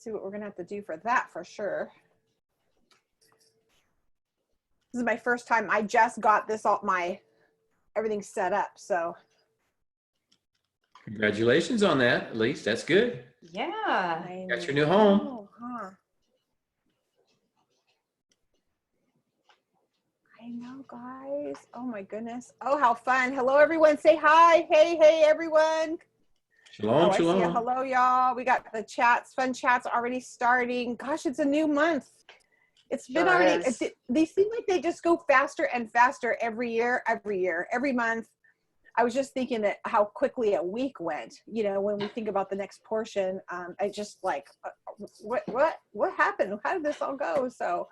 see what we're going to have to do for that for sure. This is my first time. I just got this all everything set up. So congratulations on that. At least that's good. Yeah. Got your new home. Oh, huh. I know, guys. Oh my goodness. Oh, how fun. Hello, everyone. Say hi. Hey, hey, everyone. Shalom, I shalom. see a hello, y'all. We got the chats, fun chats already starting. Gosh, it's a new month. It's been Sure already, is. they seem like they just go faster and faster every year, every month. I was just thinking that how quickly a week went, you know, when we think about the next portion. I just like, what happened? How did this all go? So,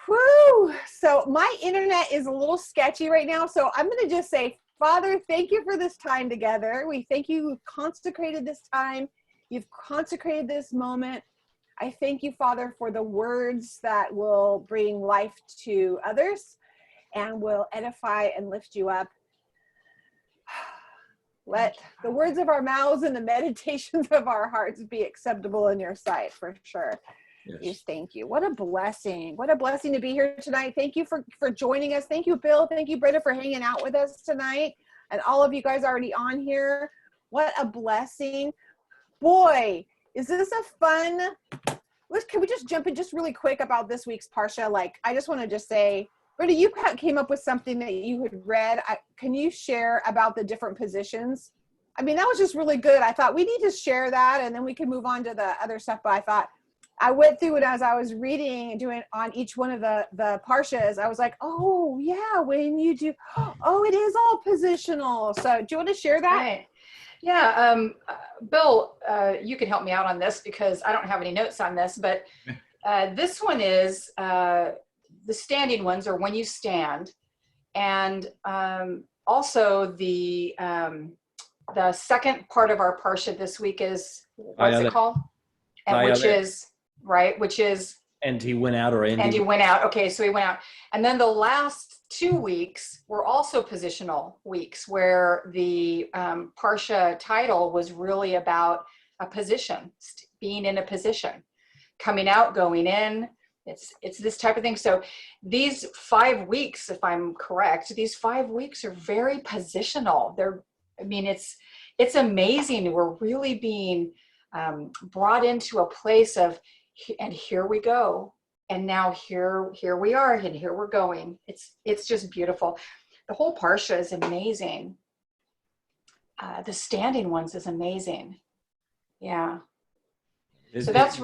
whew. So my internet is a little sketchy right now. So I'm going to just say, Father, thank you for this time together. We thank you consecrated this time. You've consecrated this moment. I thank you, Father, for the words that will bring life to others and will edify and lift you up. Let the words of our mouths and the meditations of our hearts be acceptable in your sight, for sure. Yes. Yes, thank you. What a blessing. What a blessing to be here tonight. Thank you for joining us. Thank you, Bill. Thank you, Brenda, for hanging out with us tonight. And all of you guys already on here. What a blessing. Boy, is this a fun... Can we just jump in just really quick about this week's Parsha? Like, I just want to just say, Brenda, you came up with something that you had read. Can you share about the different positions? I mean, that was just really good. I thought we need to share that and then we can move on to the other stuff. But I thought I went through it as I was reading and doing on each one of the Parshas. I was like, oh, yeah, when you do, oh, it is all positional. So do you want to share that? Right. Yeah, Bill, you can help me out on this because I don't have any notes on this, but this one is the standing ones are when you stand, and also the second part of our parsha this week is what's it called? And which is right, which is and he went out, or and he went out. Okay, so he went out, and then the last 2 weeks were also positional weeks where the Parsha title was really about a position, being in a position, coming out, going in. It's this type of thing. So these 5 weeks, if I'm correct, these 5 weeks are very positional. It's amazing. We're really being brought into a place of, and here we go. And now here we are, and here we're going. It's just beautiful. The whole Parsha is amazing. The standing ones is amazing. Yeah. So that's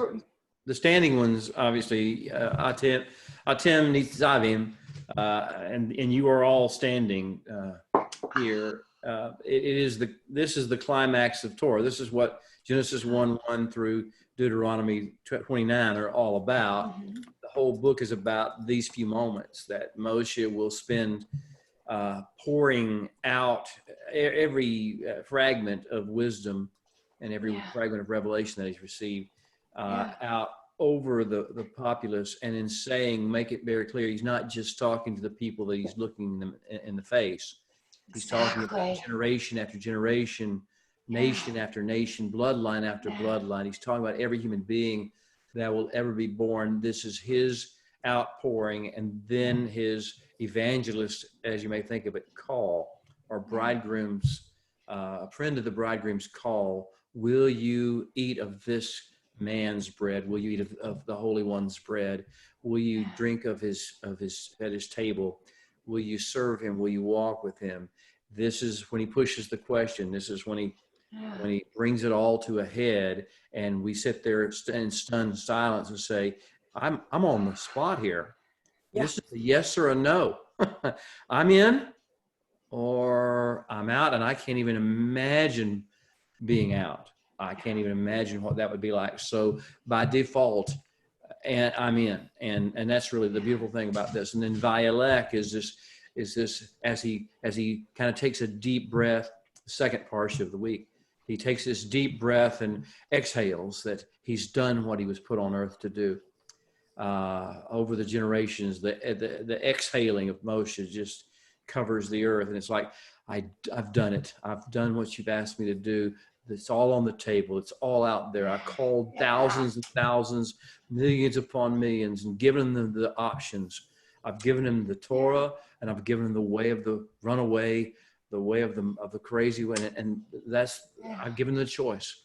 the standing ones. Obviously, Atem Nitzavim, and you are all standing here. This is the climax of Torah. This is what Genesis 1:1 through Deuteronomy 29 are all about. Mm-hmm. The whole book is about these few moments that Moshe will spend pouring out every fragment of wisdom and every fragment of revelation that he's received out over the populace, and in saying, make it very clear, he's not just talking to the people that he's looking them in the face. He's talking about generation after generation, nation after nation, bloodline after bloodline. He's talking about every human being that will ever be born. This is his outpouring, and then his evangelist, as you may think of it, call, or bridegroom's, a friend of the bridegroom's call. Will you eat of this man's bread? Will you eat of the Holy One's bread? Will you drink of his at his table? Will you serve him? Will you walk with him? This is when he pushes the question. This is when he brings it all to a head, and we sit there in stunned silence and say, I'm on the spot here. Yeah. This is a yes or a no. I'm in or I'm out, and I can't even imagine being out. I can't even imagine what that would be like. So by default, and I'm in, and that's really the beautiful thing about this. And then Vayelech is this as he kind of takes a deep breath. The second parsha of the week, he takes this deep breath and exhales that he's done what he was put on earth to do. Over the generations, the exhaling of Moshe just covers the earth, and it's like, I've done it. I've done what you've asked me to do. It's all on the table. It's all out there. I called thousands and thousands, millions upon millions, and given them the options. I've given them the Torah, and I've given them the way of the runaway, the way of the crazy one, and that's I've given them the choice.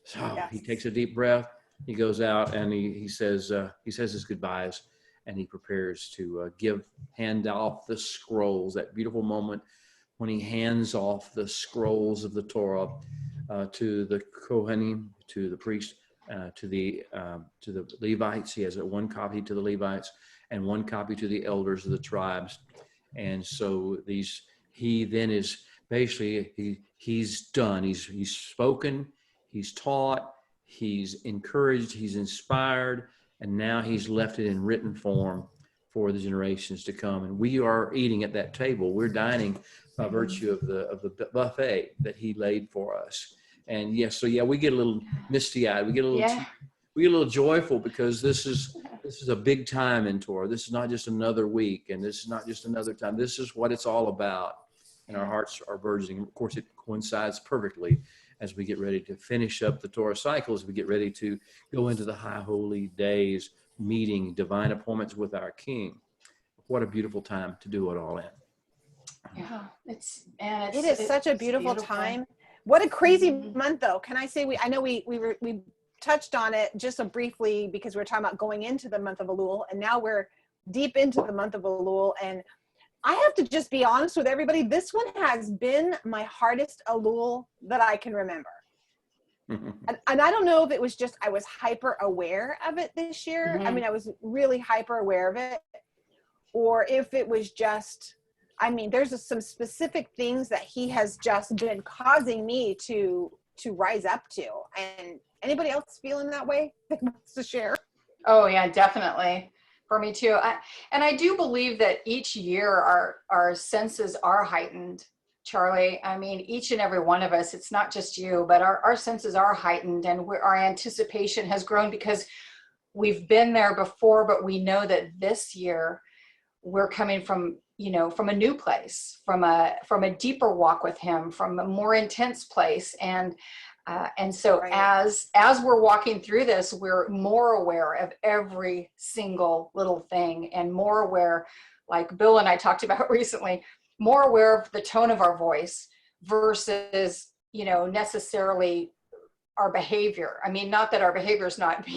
So he takes a deep breath. He goes out and he says his goodbyes, and he prepares to hand off the scrolls. That beautiful moment when he hands off the scrolls of the Torah to the Kohanim, to the priest, to the Levites. He has one copy to the Levites and one copy to the elders of the tribes. And so he then is basically he's done. He's spoken, he's taught, he's encouraged, he's inspired, and now he's left it in written form for the generations to come. And we are eating at that table. We're dining by virtue of the buffet that he laid for us. And we get a little misty-eyed. We get a little joyful, because this is a big time in Torah. This is not just another week, and this is not just another time. This is what it's all about, and our hearts are burgeoning. Of course, it coincides perfectly as we get ready to finish up the Torah cycle, as we get ready to go into the high holy days, meeting divine appointments with our King. What a beautiful time to do it all in. Yeah, it is such a beautiful time. What a crazy month, though. Can I say I know we touched on it just so briefly, because we were talking about going into the month of Elul, and now we're deep into the month of Elul. And I have to just be honest with everybody. This one has been my hardest Elul that I can remember. And I don't know if it was just I was hyper aware of it this year. I mean, I was really hyper aware of it, or if it was just, I mean, there's some specific things that he has just been causing me to rise up to. And anybody else feeling that way that wants to share? Oh yeah, definitely. For me too. I do believe that each year our senses are heightened, Charlie. I mean, each and every one of us, it's not just you, but our senses are heightened, and our anticipation has grown because we've been there before, but we know that this year we're coming from a new place, from a deeper walk with him, from a more intense place. And so as we're walking through this, we're more aware of every single little thing, and more aware, like Bill and I talked about recently, more aware of the tone of our voice versus, necessarily our behavior. I mean, not that our behavior is not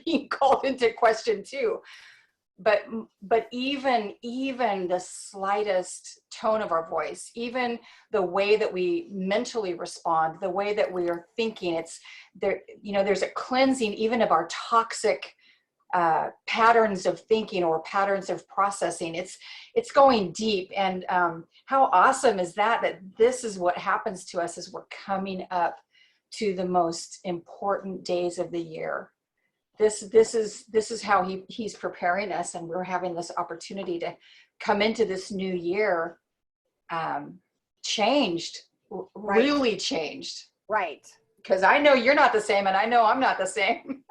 being called into question too, but even the slightest tone of our voice, even the way that we mentally respond, the way that we are thinking, it's there, there's a cleansing even of our toxic patterns of thinking or patterns of processing. It's going deep. And how awesome is that this is what happens to us as we're coming up to the most important days of the year. This is how he's preparing us, and we're having this opportunity to come into this new year changed, really changed. Right. Because I know you're not the same, and I know I'm not the same.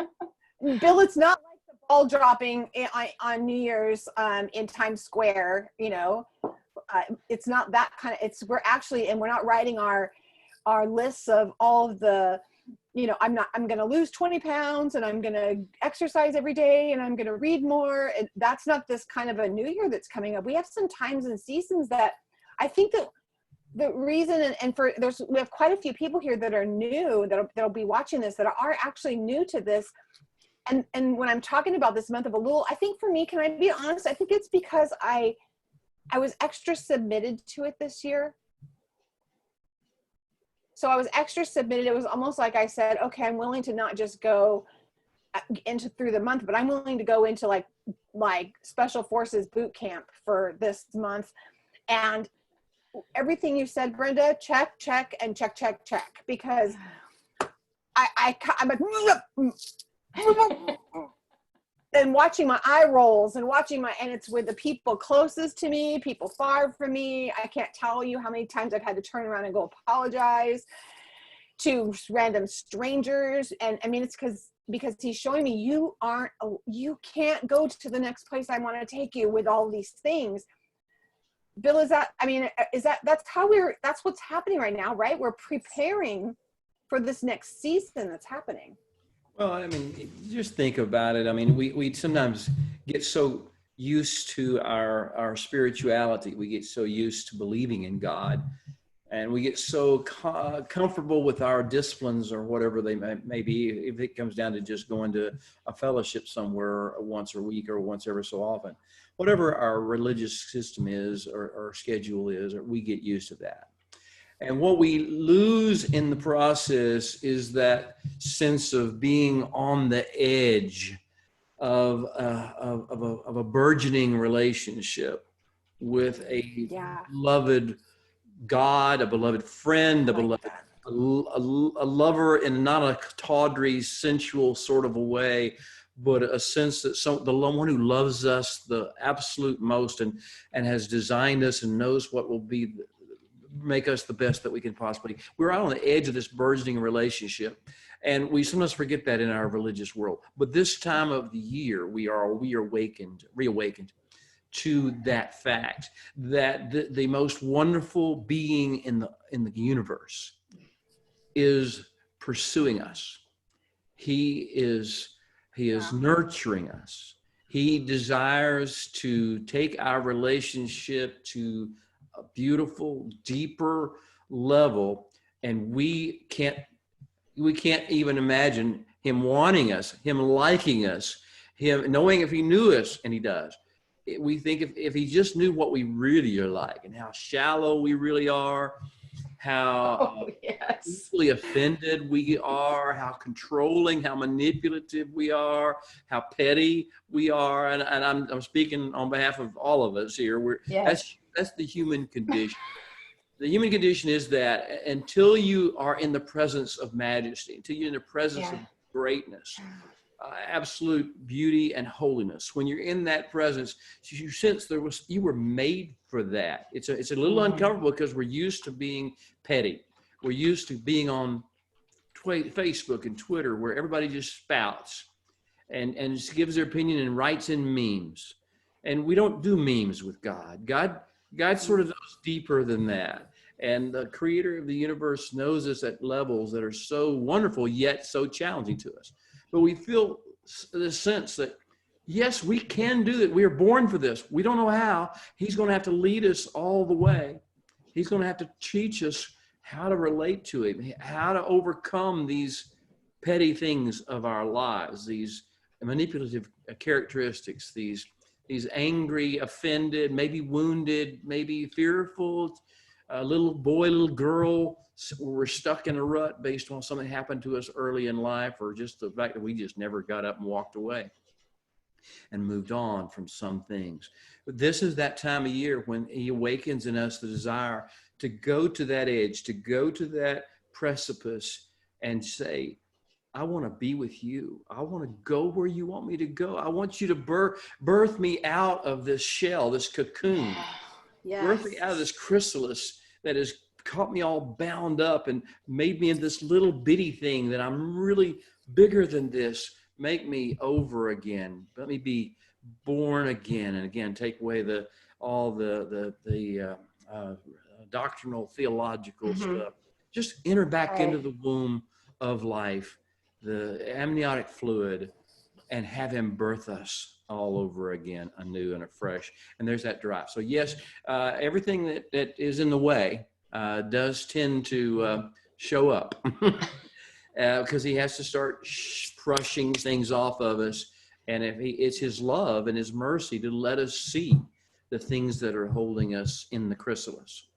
Bill, it's not like the ball dropping on New Year's in Times Square. It's not that kind of. We're not writing our lists of all of the. I'm going to lose 20 pounds, and I'm going to exercise every day, and I'm going to read more. And that's not this kind of a new year that's coming up. We have some times and seasons that I think that the reason, we have quite a few people here that are new, that'll be watching this, that are actually new to this. And when I'm talking about this month of Elul, I think for me, can I be honest? I think it's because I was extra submitted to it this year. So I was extra submitted. It was almost like I said, okay, I'm willing to not just go through the month, but I'm willing to go into like special forces boot camp for this month. And everything you said, Brenda, check, and check, because I'm like, and watching my eye rolls and and it's with the people closest to me, people far from me. I can't tell you how many times I've had to turn around and go apologize to random strangers. And I mean, it's because he's showing me you can't go to the next place I want to take you with all these things. Bill, that's what's happening right now, right? We're preparing for this next season that's happening? Well, I mean, just think about it. I mean, we sometimes get so used to our spirituality. We get so used to believing in God, and we get so comfortable with our disciplines or whatever they may be. If it comes down to just going to a fellowship somewhere once a week or once every so often, whatever our religious system is or schedule is, we get used to that. And what we lose in the process is that sense of being on the edge of a burgeoning relationship with a beloved God, a beloved friend, a lover in not a tawdry, sensual sort of a way, but a sense that the one who loves us the absolute most and has designed us and knows what will make us the best that we can possibly. We're out on the edge of this burgeoning relationship, and we sometimes forget that in our religious world. But this time of the year, we are reawakened to that fact that the most wonderful being in the universe is pursuing us. He is nurturing us. He desires to take our relationship to a beautiful, deeper level, and we can't even imagine him wanting us, him liking us, him knowing if he knew us, and he does. We think if he just knew what we really are like and how shallow we really are, how easily offended we are, how controlling, how manipulative we are, how petty we are, and I'm speaking on behalf of all of us here. That's the human condition. The human condition is that until you are in the presence of majesty, until you're in the presence of greatness, absolute beauty and holiness, when you're in that presence, you sense you were made for that. It's a little uncomfortable because we're used to being petty. We're used to being on Facebook and Twitter where everybody just spouts and just gives their opinion and writes in memes. And we don't do memes with God. God sort of goes deeper than that. And the creator of the universe knows us at levels that are so wonderful, yet so challenging to us. But we feel this sense that, yes, we can do it. We are born for this. We don't know how. He's going to have to lead us all the way. He's going to have to teach us how to relate to him, how to overcome these petty things of our lives, these manipulative characteristics, these angry, offended, maybe wounded, maybe fearful, little boy, little girl, we're stuck in a rut based on something happened to us early in life, or just the fact that we just never got up and walked away and moved on from some things. But this is that time of year when he awakens in us the desire to go to that edge, to go to that precipice and say, I want to be with you. I want to go where you want me to go. I want you to birth me out of this shell, this cocoon. Birth me out of this chrysalis that has caught me all bound up and made me into this little bitty thing that I'm really bigger than this. Make me over again. Let me be born again, and again take away all the doctrinal, theological stuff. Just enter back into the womb of life, the amniotic fluid, and have him birth us all over again, anew and afresh. And there's that drive. So yes, everything that is in the way does tend to show up because he has to start crushing things off of us. And it's his love and his mercy to let us see the things that are holding us in the chrysalis,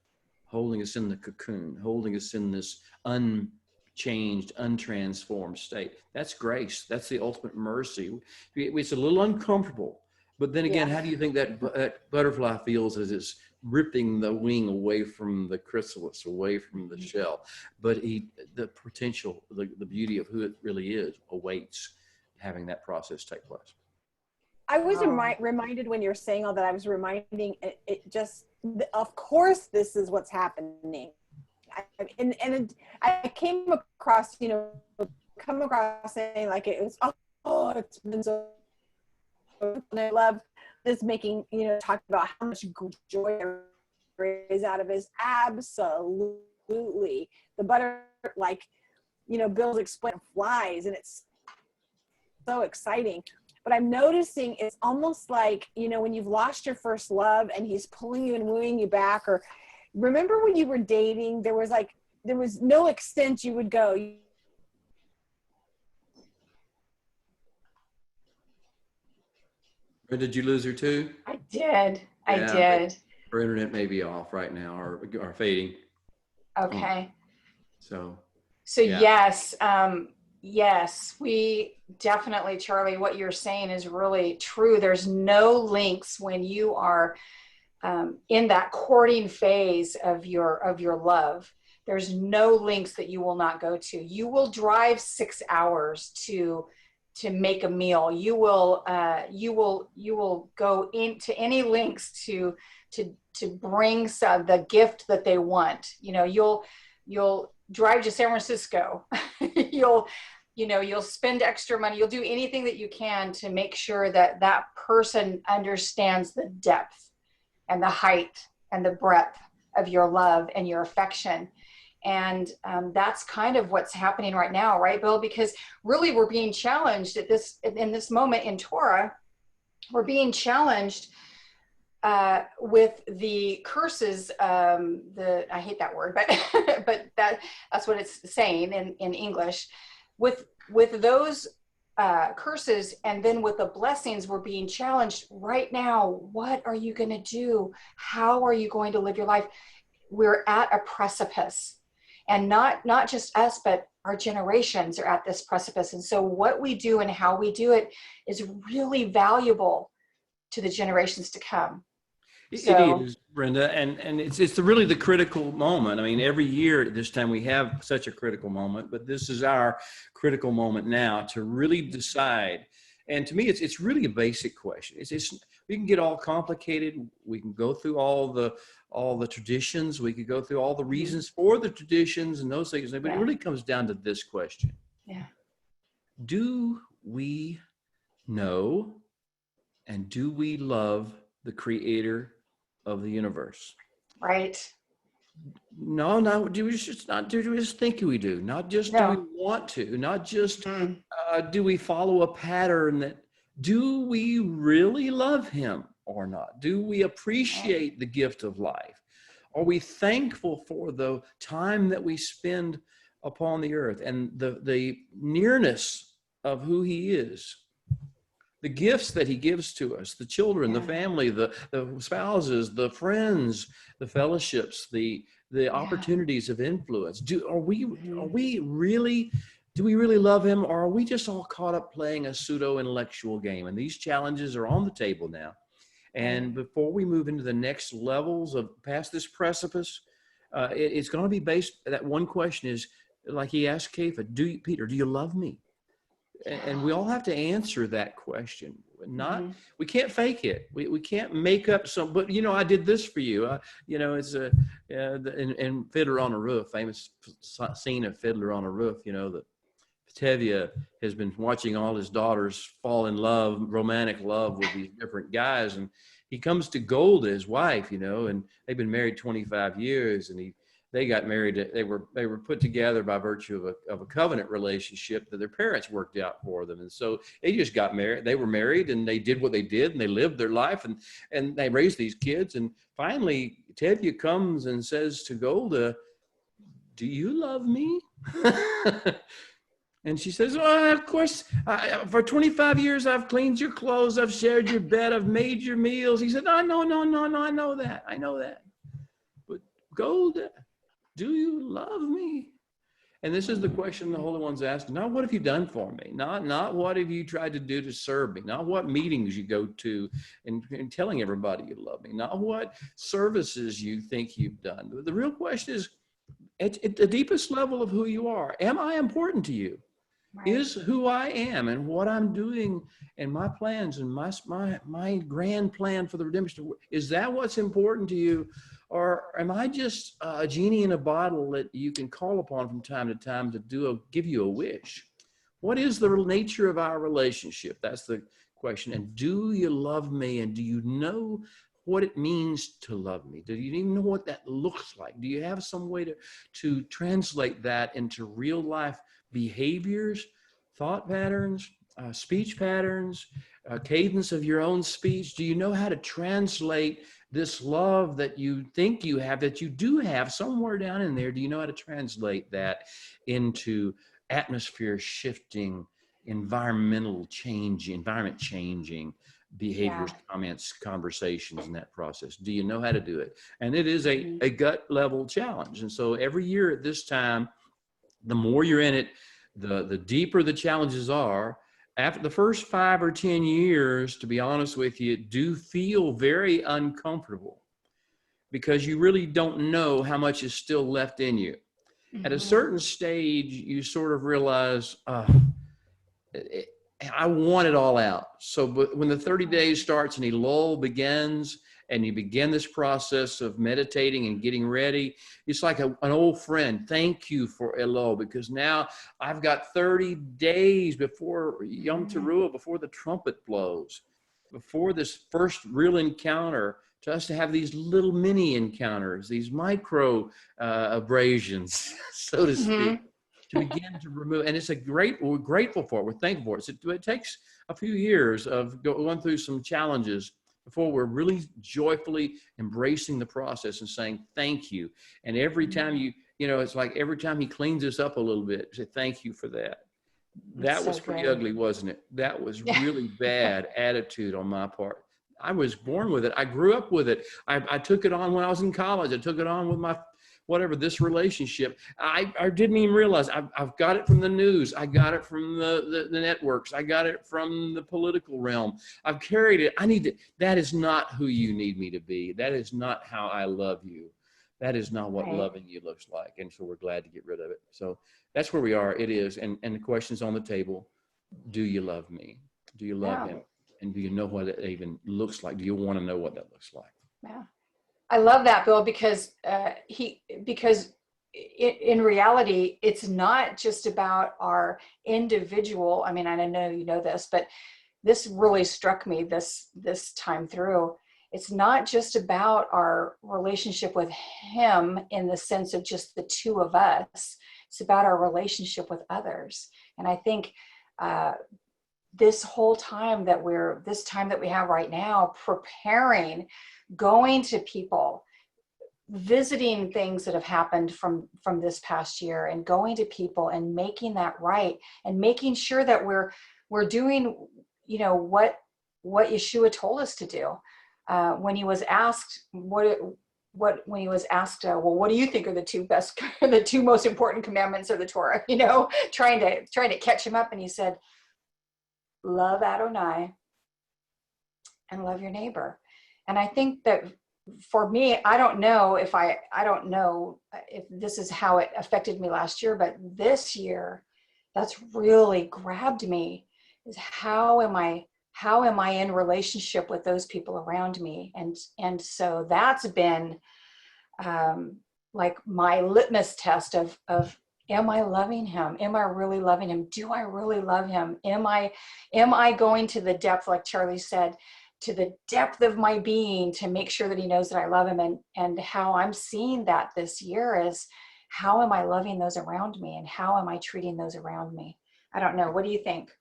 holding us in the cocoon, holding us in this unchanged, untransformed state. That's grace. That's the ultimate mercy. It's a little uncomfortable, but then again, how do you think that butterfly feels as it's ripping the wing away from the chrysalis, away from the shell? But the potential, the beauty of who it really is awaits having that process take place. I was reminded when you're saying all that, I was reminding it just, of course, this is what's happening. And I came across, saying like it was, it's been so, and I love this making, talk about how much joy there is out of his. Absolutely. The butter, like Bill's explaining flies, and it's so exciting. But I'm noticing it's almost like, when you've lost your first love and he's pulling you and wooing you back. Or remember when you were dating, there was no extent you would go. Or did you lose her too? I did. I Yeah, did. her internet may be off right now or fading. Okay. So yeah. Yes, we definitely, Charlie, what you're saying is really true. There's no links when you are in that courting phase of your love. There's no links that you will not go to. You will drive 6 hours to make a meal. You will go into any links to bring the gift that they want. You'll drive to San Francisco. You'll spend extra money. You'll do anything that you can to make sure that that person understands the depth and the height and the breadth of your love and your affection. And that's kind of what's happening right now, right, Bill? Because really we're being challenged in this moment in Torah. We're being challenged with the curses, I hate that word, but that's what it's saying in English. With those curses, and then with the blessings, we're being challenged right now. What are you going to do? How are you going to live your life? We're at a precipice, and not just us, but our generations are at this precipice. And so what we do and how we do it is really valuable to the generations to come. It is, Brenda, and it's really the critical moment. I mean, every year at this time we have such a critical moment, but this is our critical moment now to really decide. And to me, it's really a basic question. We can get all complicated. We can go through all the traditions. We could go through all the reasons for the traditions and those things. But it really comes down to this question: do we know and do we love the Creator of the universe? Right. No, do we just think we do? Not just do we want to? Not just do we follow a pattern do we really love him or not? Do we appreciate the gift of life? Are we thankful for the time that we spend upon the earth and the nearness of who he is? The gifts that he gives to us, the children, the family, the spouses, the friends, the fellowships, the opportunities of influence. Do we really love him, or are we just all caught up playing a pseudo-intellectual game? And these challenges are on the table now. And before we move into the next levels of past this precipice, it's going to be based, that one question is, like he asked Kepha, Peter, do you love me? And we all have to answer that question. We can't fake it. We can't make up but I did this for you. It's in Fiddler on a Roof, famous scene of Fiddler on a Roof. That Tevye has been watching all his daughters fall in love, romantic love with these different guys, and he comes to Golda, his wife, and they've been married 25 years, and they got married. They were put together by virtue of a covenant relationship that their parents worked out for them. And so they just got married. They were married and they did what they did and they lived their life and they raised these kids. And finally, Tevye comes and says to Golda, do you love me? And she says, well, of course, for 25 years, I've cleaned your clothes. I've shared your bed. I've made your meals. He said, no, I know that. But Golda, do you love me? And this is the question the Holy One's asking. Not what have you done for me? Not what have you tried to do to serve me? Not what meetings you go to and telling everybody you love me? Not what services you think you've done. The real question is, at the deepest level of who you are, am I important to you? Right. Is who I am and what I'm doing and my plans and my grand plan for the redemption, is that what's important to you? Or am I just a genie in a bottle that you can call upon from time to time to give you a wish? What is the nature of our relationship? That's the question. And do you love me? And do you know what it means to love me? Do you even know what that looks like? Do you have some way to translate that into real life behaviors, thought patterns, speech patterns, cadence of your own speech? Do you know how to translate this love that you think you have, that you do have somewhere down in there? Do you know how to translate that into atmosphere shifting, environment changing behaviors, comments, conversations in that process? Do you know how to do it? And it is a gut level challenge. And so every year at this time, the more you're in it, the deeper the challenges are. After the first 5 or 10 years, to be honest with you, do feel very uncomfortable because you really don't know how much is still left in you. At a certain stage, you sort of realize, I want it all out. So but when the 30 days starts and a lull begins and you begin this process of meditating and getting ready, it's like an old friend. Thank you for a lull, because now I've got 30 days before Yom Teruah, before the trumpet blows, before this first real encounter, to us to have these little mini encounters, these micro abrasions, so to speak, to begin to remove. And it's we're grateful for it. We're thankful for it. It takes a few years of going through some challenges before we're really joyfully embracing the process and saying thank you. And every time it's like every time he cleans us up a little bit, say thank you for that. That was pretty ugly, wasn't it? That was really bad attitude on my part. I was born with it. I grew up with it. I took it on when I was in college. I took it on with my this relationship. I didn't even realize I've got it from the news. I got it from the networks. I got it from the political realm. I've carried it. That is not who you need me to be. That is not how I love you. That is not what loving you looks like. And so we're glad to get rid of it. So that's where we are. It is. And the question's on the table. Do you love me? Do you love him? And do you know what it even looks like? Do you want to know what that looks like? Yeah. I love that, Bill, because in reality, it's not just about our individual. I mean, I know you know this, but this really struck me this time through. It's not just about our relationship with him in the sense of just the two of us. It's about our relationship with others. And I think this whole time that we have right now, preparing, going to people, visiting things that have happened from this past year, and going to people and making that right, and making sure that we're doing, what Yeshua told us to do. When he was asked well, what do you think are the two most important commandments of the Torah? Trying to catch him up, and he said, love Adonai and love your neighbor. And I think that for me, I don't know if this is how it affected me last year, but this year, that's really grabbed me, is how am I in relationship with those people around me? And so that's been like my litmus test of am I loving him? Am I really loving him? Do I really love him? Am I going to the depth, like Charlie said, to the depth of my being to make sure that he knows that I love him? And how I'm seeing that this year is, how am I loving those around me, and how am I treating those around me? I don't know. What do you think?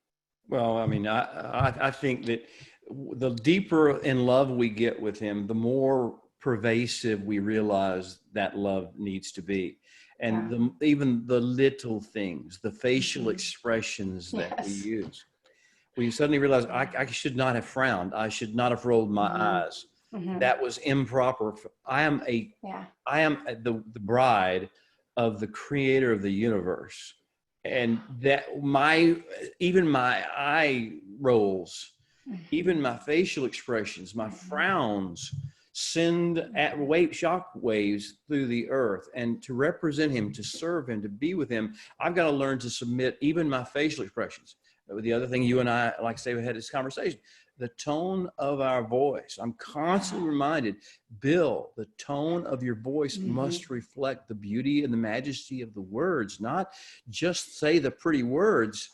Well, I mean, I think that the deeper in love we get with him, the more pervasive we realize that love needs to be. And even the little things, the facial expressions that we use. We suddenly realize I should not have frowned. I should not have rolled my eyes. That was improper. I am the bride of the creator of the universe. And that even my eye rolls, even my facial expressions, my frowns send shock waves through the earth. And to represent him, to serve him, to be with him, I've got to learn to submit even my facial expressions. The other thing you and I, like I say, we had this conversation, the tone of our voice. I'm constantly reminded, Bill, the tone of your voice must reflect the beauty and the majesty of the words, not just say the pretty words.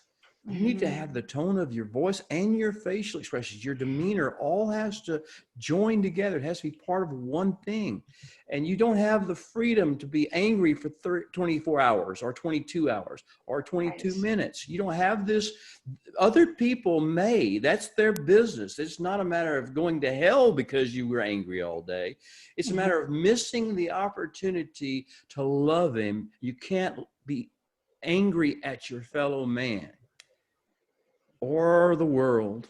You need to have the tone of your voice and your facial expressions, your demeanor all has to join together. It has to be part of one thing. And you don't have the freedom to be angry for 24 hours or 22 hours or 22 minutes. You don't have this. Other people may. That's their business. It's not a matter of going to hell because you were angry all day. It's a matter of missing the opportunity to love him. You can't be angry at your fellow man or the world,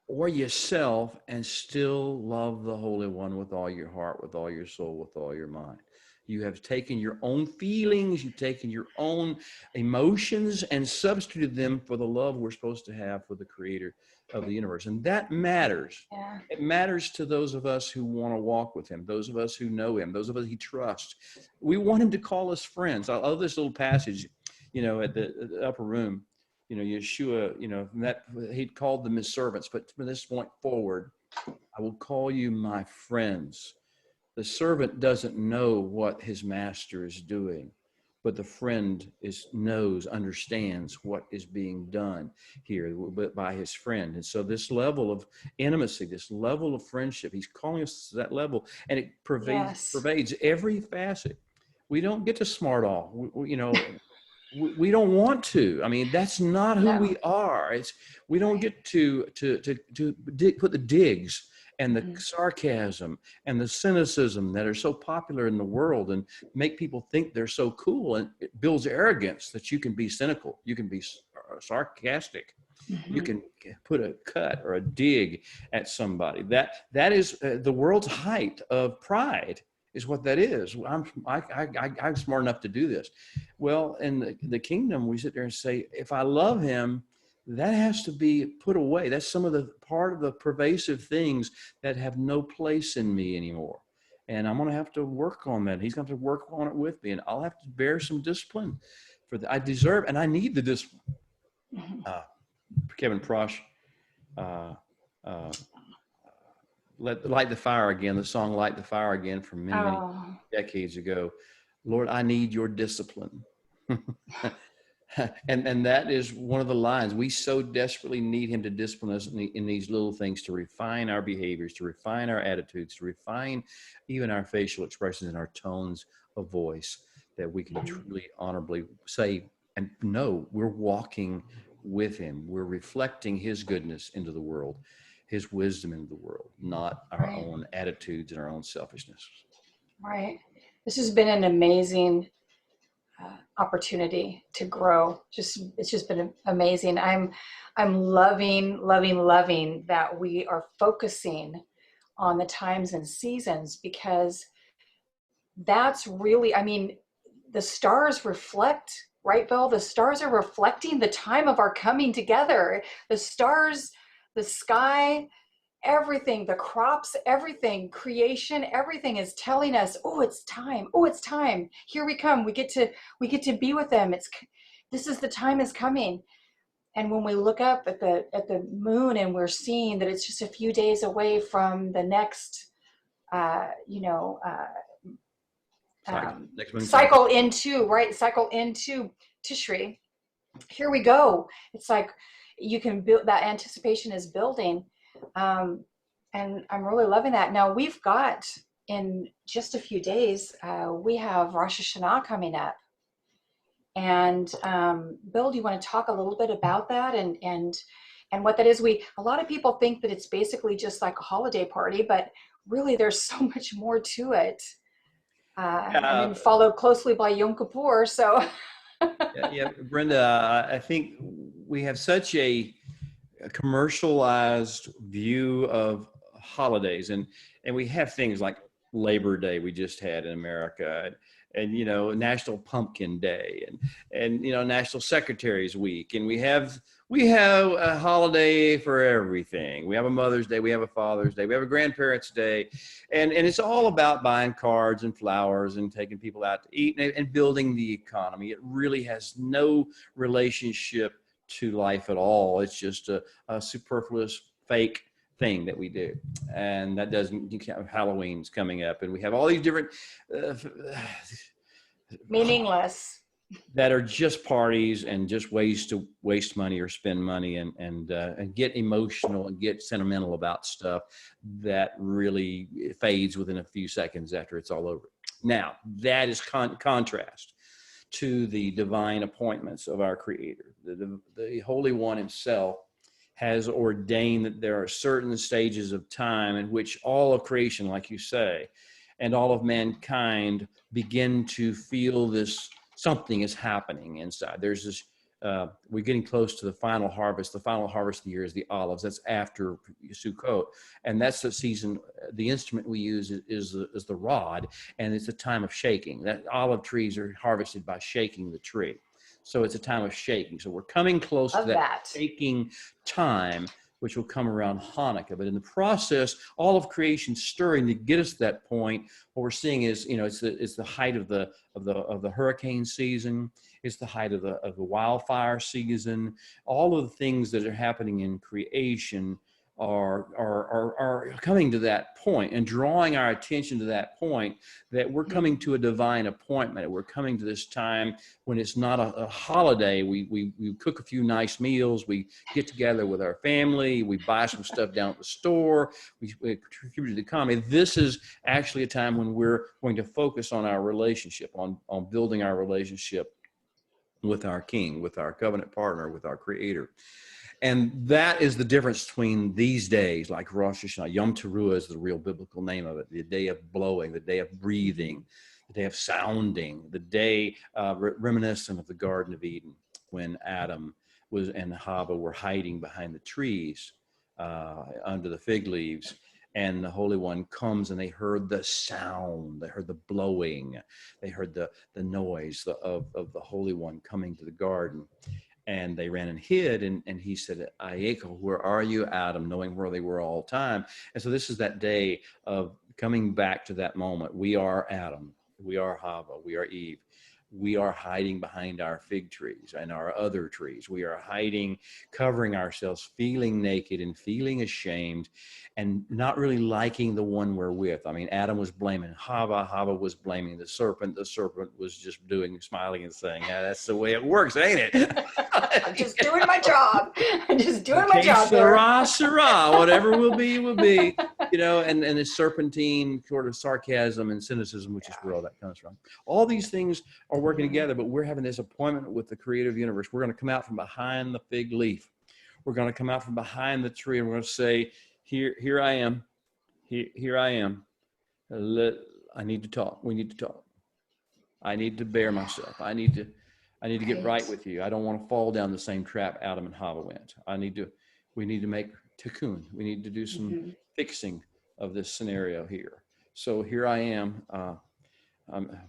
or yourself, and still love the Holy One with all your heart, with all your soul, with all your mind. You have taken your own feelings, you've taken your own emotions and substituted them for the love we're supposed to have for the Creator of the universe. And that matters. Yeah. It matters to those of us who want to walk with him, those of us who know him, those of us he trusts. We want him to call us friends. I love this little passage, at the upper room. Yeshua, that he'd called them his servants, but from this point forward, I will call you my friends. The servant doesn't know what his master is doing, but the friend understands what is being done here by his friend. And so this level of intimacy, this level of friendship, he's calling us to that level, and it pervades every facet. We don't get to smart off, we don't want to. I mean, that's not who we are. We don't get to put the digs and the sarcasm and the cynicism that are so popular in the world and make people think they're so cool. And it builds arrogance that you can be cynical. You can be sarcastic. You can put a cut or a dig at somebody. That is the world's height of pride. Is what that is. I'm smart enough to do this. Well, in the kingdom, we sit there and say, if I love him, that has to be put away. That's some of the part of the pervasive things that have no place in me anymore. And I'm going to have to work on that. He's going to have to work on it with me, and I'll have to bear some discipline for that. I deserve, and I need the discipline. Kevin Prosh, Light the Fire Again, the song Light the Fire Again from many decades ago. Lord, I need your discipline. and that is one of the lines. We so desperately need him to discipline us in these little things, to refine our behaviors, to refine our attitudes, to refine even our facial expressions and our tones of voice, that we can truly honorably say and know we're walking with him. We're reflecting his goodness into the world, his wisdom into the world, not our own attitudes and our own selfishness. Right. This has been an amazing opportunity to grow. It's just been amazing. I'm loving that we are focusing on the times and seasons, because that's really, the stars reflect, right, Bill? The stars are reflecting the time of our coming together. The stars, the sky, everything, the crops, everything, creation, everything is telling us, oh, it's time. Oh, it's time. Here we come. We get to be with them. This is the time is coming. And when we look up at the moon and we're seeing that it's just a few days away from the next, cycle into Tishri. Here we go. It's like you can build, that anticipation is building. And I'm really loving that. Now we've got, in just a few days, we have Rosh Hashanah coming up. And Bill, do you want to talk a little bit about that and what that is? A lot of people think that it's basically just like a holiday party, but really there's so much more to it. And then followed closely by Yom Kippur. So Brenda, I think we have such a commercialized view of holidays, and we have things like Labor Day we just had in America, and National Pumpkin Day, and National Secretary's Week, and we have a holiday for everything. We have a Mother's Day, we have a Father's Day, we have a Grandparents' Day, and it's all about buying cards and flowers and taking people out to eat and building the economy. It really has no relationship to life at all. It's just a superfluous fake thing that we do, and that doesn't. Halloween's coming up, and we have all these different meaningless that are just parties and just ways to waste money or spend money and get emotional and get sentimental about stuff that really fades within a few seconds after it's all over. Now, that is contrast to the divine appointments of our Creator. The Holy One himself has ordained that there are certain stages of time in which all of creation, like you say, and all of mankind begin to feel this something is happening inside. There's this, we're getting close to the final harvest. The final harvest of the year is the olives. That's after Sukkot. And that's the season. The instrument we use is the rod, and it's a time of shaking. That olive trees are harvested by shaking the tree. So it's a time of shaking. So we're coming close to that shaking time, which will come around Hanukkah. But in the process, all of creation stirring to get us to that point. What we're seeing is, it's the height of the hurricane season. It's the height of the wildfire season. All of the things that are happening in creation are coming to that point and drawing our attention to that point, that we're coming to a divine appointment. We're coming to this time when it's not a holiday. We cook a few nice meals. We get together with our family. We buy some stuff down at the store. We contribute to the economy. This is actually a time when we're going to focus on our relationship, on building our relationship with our King, with our covenant partner, with our Creator. And that is the difference between these days, like Rosh Hashanah. Yom Teruah is the real biblical name of it, the day of blowing, the day of breathing, the day of sounding, the day reminiscent of the Garden of Eden, when Adam and Hava were hiding behind the trees under the fig leaves. And the Holy One comes, and they heard the sound, they heard the blowing, they heard the noise of the Holy One coming to the garden. And they ran and hid, and he said, Ayeko, where are you, Adam, knowing where they were all the time. And so this is that day of coming back to that moment. We are Adam, we are Hava, we are Eve. We are hiding behind our fig trees and our other trees. We are hiding, covering ourselves, feeling naked and feeling ashamed and not really liking the one we're with. I mean, Adam was blaming Hava. Hava was blaming the serpent. The serpent was just smiling and saying, yeah, that's the way it works, ain't it? I'm just doing my job. I'm just doing my job. Sarah, whatever will be, will be. And the serpentine sort of sarcasm and cynicism, which is where all that comes from. All these things are working together, but we're having this appointment with the creative universe. We're going to come out from behind the fig leaf. We're going to come out from behind the tree, and we're going to say, here I am. Here I am. I need to talk. We need to talk. I need to bear myself. I need to get right with you. I don't want to fall down the same trap Adam and Hava went. We need to make tikkun. We need to do some fixing of this scenario here. So here I am.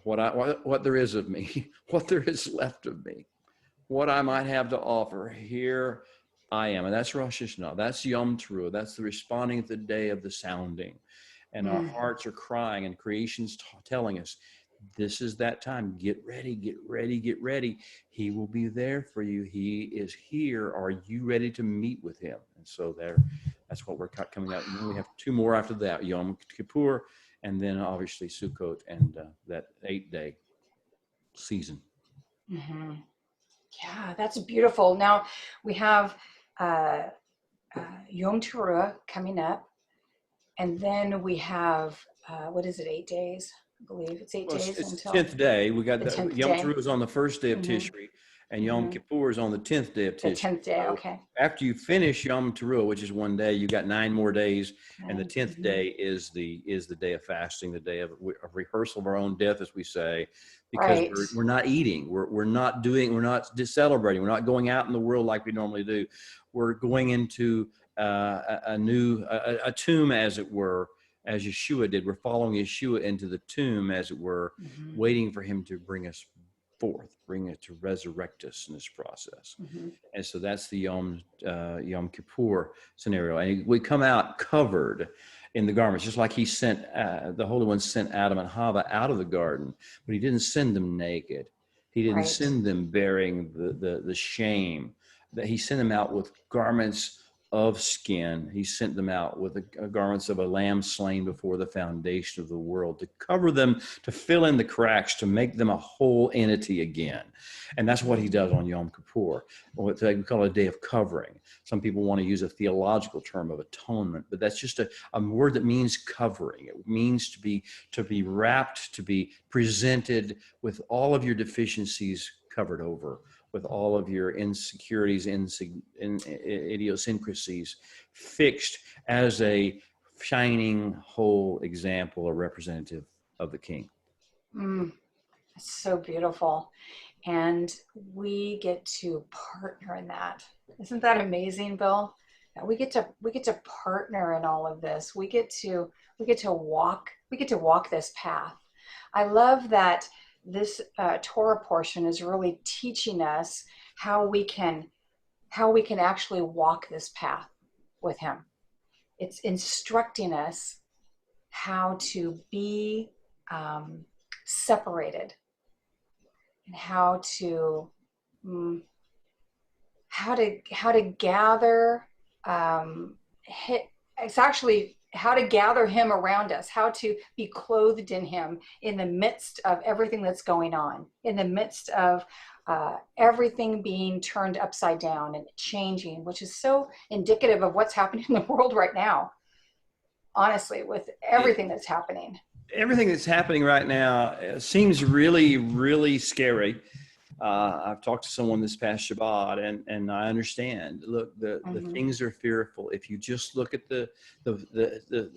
What there is of me, what there is left of me, what I might have to offer. Here I am. And that's Rosh Hashanah. That's Yom Teruah. That's the responding at the day of the sounding. And our hearts are crying, and creation's telling us, this is that time. Get ready, get ready, get ready. He will be there for you. He is here. Are you ready to meet with him? And so that's what we're coming out. And then we have two more after that, Yom Kippur, and then obviously Sukkot and that 8-day season. Mm-hmm. Yeah, that's beautiful. Now we have Yom Teruah coming up, and then we have, 8 days? I believe it's 8 days It's until 10th day. We got the Yom 10th Teruah is on the first day of Tishri, and Yom Kippur is on the 10th day of Tishri. The 10th day, okay. After you finish Yom Teruah, which is one day, you got 9 more days, and the 10th day is the day of fasting, the day of rehearsal of our own death, as we say, because we're not eating, we're not celebrating, we're not going out in the world like we normally do. We're going into a tomb, as it were, as Yeshua did. We're following Yeshua into the tomb, as it were, waiting for him to bring us forth, bring it to resurrect us in this process. And so that's the Yom Kippur scenario. And we come out covered in the garments, just like he sent, the Holy One sent Adam and Hava out of the garden, but he didn't send them naked. He didn't send them bearing the shame. That he sent them out with garments of skin. He sent them out with the garments of a lamb slain before the foundation of the world, to cover them, to fill in the cracks, to make them a whole entity again. And that's what he does on Yom Kippur, what we call a day of covering. Some people want to use a theological term of atonement, but that's just a word that means covering. It means to be wrapped, to be presented with all of your deficiencies covered over, with all of your insecurities, idiosyncrasies fixed as a shining whole example or representative of the King. It's so beautiful. And we get to partner in that. Isn't that amazing, Bill? That we get to partner in all of this. We get to walk this path. I love that this Torah portion is really teaching us how we can actually walk this path with him. It's instructing us how to be separated, and how to gather. It's actually how to gather him around us, how to be clothed in him in the midst of everything that's going on, in the midst of everything being turned upside down and changing, which is so indicative of what's happening in the world right now, honestly, with everything that's happening. Everything that's happening right now seems really, really scary. I've talked to someone this past Shabbat, and I understand. Look, the things are fearful. If you just look at the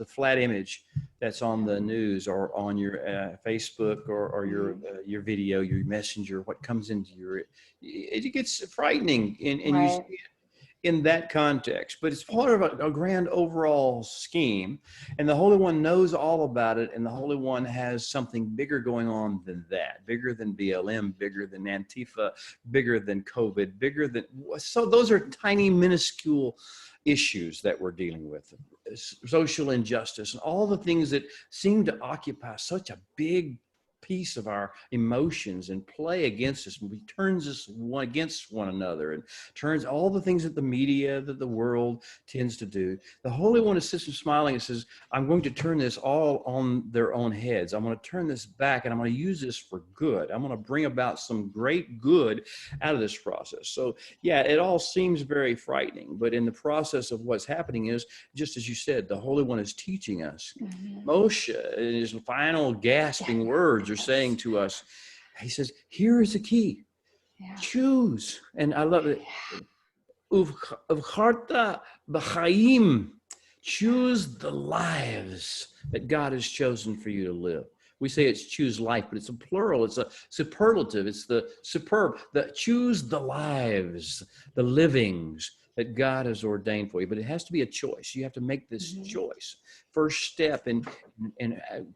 flat image that's on the news or on your Facebook or your video, your messenger, what comes into it gets frightening, and you see it in that context, but it's part of a grand overall scheme, and the Holy One knows all about it, and the Holy One has something bigger going on than that, bigger than BLM, bigger than Antifa, bigger than COVID, bigger than, so those are tiny, minuscule issues that we're dealing with, social injustice, and all the things that seem to occupy such a big piece of our emotions and play against us, and we turns us one against one another, and turns all the things that the media, that the world tends to do. The Holy One is sitting smiling and says, I'm going to turn this all on their own heads. I'm going to turn this back, and I'm going to use this for good. I'm going to bring about some great good out of this process. So yeah, it all seems very frightening, but in the process of what's happening is, just as you said, the Holy One is teaching us. Moshe, in his final gasping words, are saying to us, he says, here is the key. Choose. And I love it. Uvcharta b'chaim. Choose the lives that God has chosen for you to live. We say it's choose life, but it's a plural. It's a superlative. It's the superb. Choose the lives, the livings that God has ordained for you. But it has to be a choice. You have to make this choice. First step in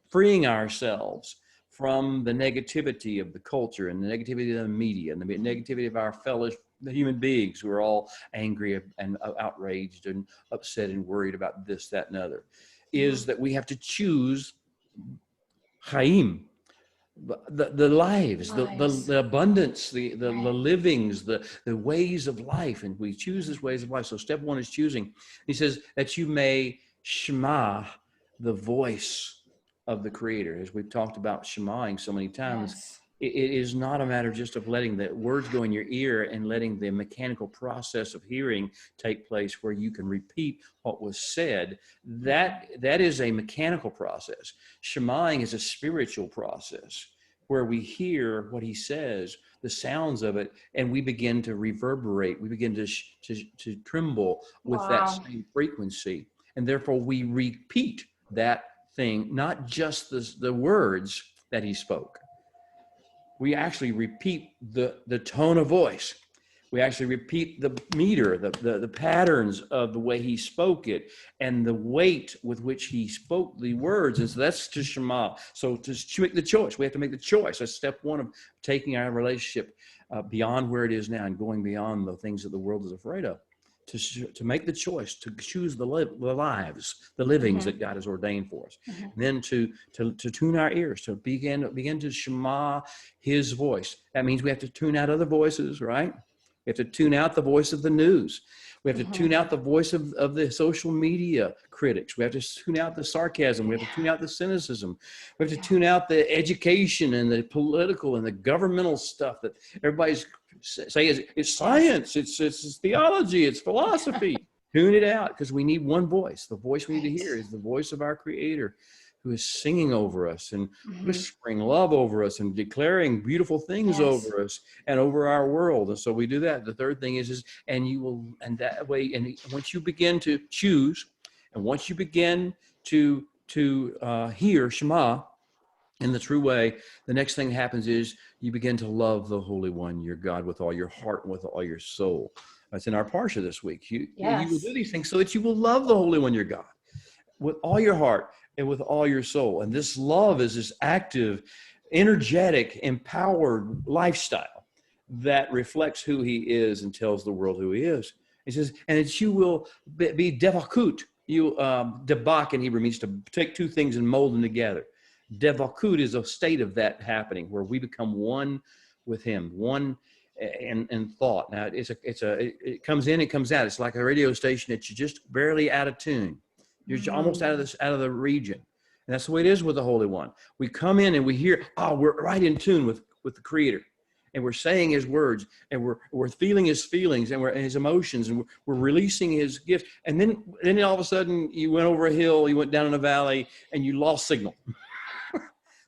freeing ourselves from the negativity of the culture and the negativity of the media and the negativity of our fellow human beings who are all angry and outraged and upset and worried about this, that, and other, is that we have to choose Chaim, the lives, the abundance, the livings, the ways of life. And we choose these ways of life. So step one is choosing. He says that you may shema the voice of the Creator. As we've talked about shemaing so many times, it is not a matter just of letting the words go in your ear and letting the mechanical process of hearing take place where you can repeat what was said. That is a mechanical process. Shemaing is a spiritual process where we hear what he says, the sounds of it, and we begin to reverberate. We begin to tremble with that same frequency. And therefore we repeat that thing, not just the words that he spoke. We actually repeat the tone of voice. We actually repeat the meter, the patterns of the way he spoke it, and the weight with which he spoke the words. And so that's to Shema. So to make the choice, we have to make the choice. That's step one of taking our relationship beyond where it is now and going beyond the things that the world is afraid of. To make the choice to choose the lives, the livings that God has ordained for us. Then to tune our ears, to begin to shema his voice. That means we have to tune out other voices, right? We have to tune out the voice of the news. We have to tune out the voice of the social media critics. We have to tune out the sarcasm. We have to tune out the cynicism. We have to tune out the education and the political and the governmental stuff that everybody's saying it's science, it's theology, it's philosophy. Tune it out, because we need one voice. The voice we need to hear is the voice of our Creator, who is singing over us and whispering love over us and declaring beautiful things over us and over our world. And so we do that. The third thing is and that way, and once you begin to choose, and once you begin to hear Shema in the true way, the next thing happens is you begin to love the Holy One, your God, with all your heart and with all your soul. That's in our Parsha this week. You will do these things so that you will love the Holy One, your God, with all your heart and with all your soul. And this love is this active, energetic, empowered lifestyle that reflects who he is and tells the world who he is. He says, and that you will be devakut. Debak in Hebrew means to take two things and mold them together. Devakut is a state of that happening where we become one with him, one in thought. Now it comes in, it comes out. It's like a radio station that you're just barely out of tune. You're almost out of the region. And that's the way it is with the Holy One. We come in and we hear, we're right in tune with the Creator. And we're saying his words, and we're feeling his feelings and his emotions, and we're releasing his gifts. And then all of a sudden you went over a hill, you went down in a valley, and you lost signal.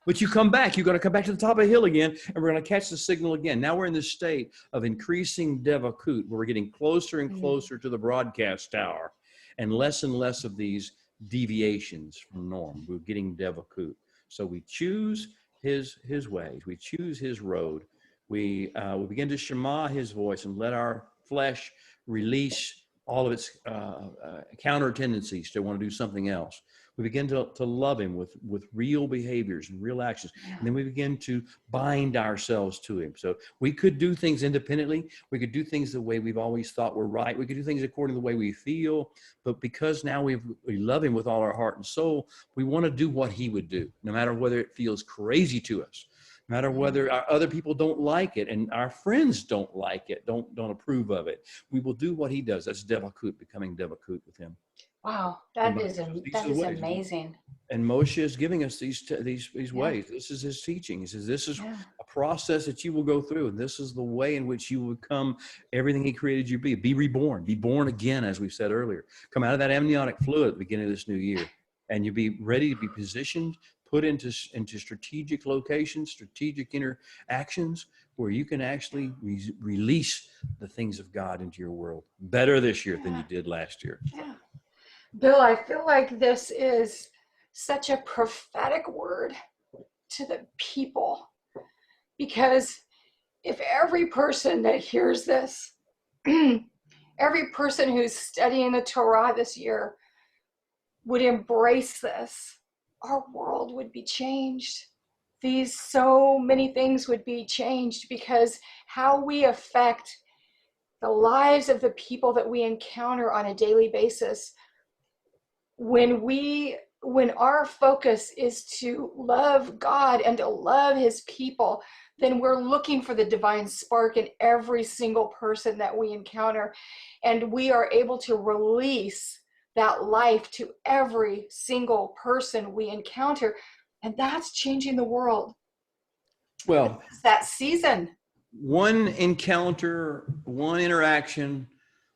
But you come back, you're going to come back to the top of the hill again, and we're going to catch the signal again. Now we're in this state of increasing devakut, where we're getting closer and closer to the broadcast tower, and less of these deviations from norm. We're getting devakut. So we choose his ways. We choose his road. We begin to shema his voice and let our flesh release all of its counter tendencies to want to do something else. We begin to love him with real behaviors and real actions. And then we begin to bind ourselves to him. So we could do things independently. We could do things the way we've always thought were right. We could do things according to the way we feel. But because now we love him with all our heart and soul, we want to do what he would do, no matter whether it feels crazy to us, no matter whether our other people don't like it and our friends don't like it, don't approve of it. We will do what he does. That's devakut, becoming devakut with him. Wow, that is amazing. And Moshe is giving us these ways. This is his teaching. He says, this is a process that you will go through. And this is the way in which you will become everything he created you to be. Be reborn. Be born again, as we said earlier. Come out of that amniotic fluid at the beginning of this new year. And you'll be ready to be positioned, put into strategic locations, strategic interactions, where you can actually release the things of God into your world better this year than you did last year. Yeah. Bill, I feel like this is such a prophetic word to the people, because if every person that hears this, every person who's studying the Torah this year would embrace this, our world would be changed. So many things would be changed, because how we affect the lives of the people that we encounter on a daily basis, when our focus is to love God and to love his people, then we're looking for the divine spark in every single person that we encounter. And we are able to release that life to every single person we encounter. And that's changing the world. Well, it's that season. One encounter, one interaction,